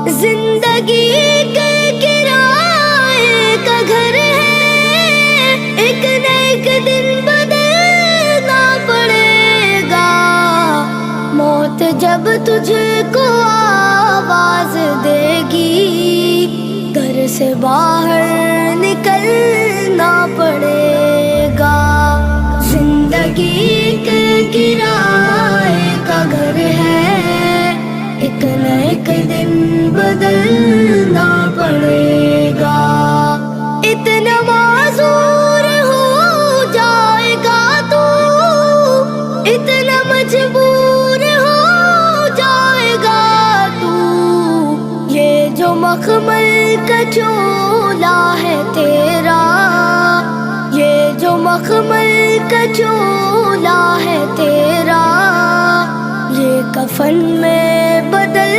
जिंदगी के किराए का घर है, एक न एक दिन बदलना पड़ेगा। मौत जब तुझको आवाज देगी, घर से बाहर निकलना पड़ेगा। जिंदगी के किराए का घर है, एक न एक दिन बदलना पड़ेगा। इतना मासूर हो जाएगा तू, इतना मजबूर हो जाएगा तू। ये जो मखमल का चोला है तेरा, ये जो मखमल का चोला है तेरा, ये कफन में बदल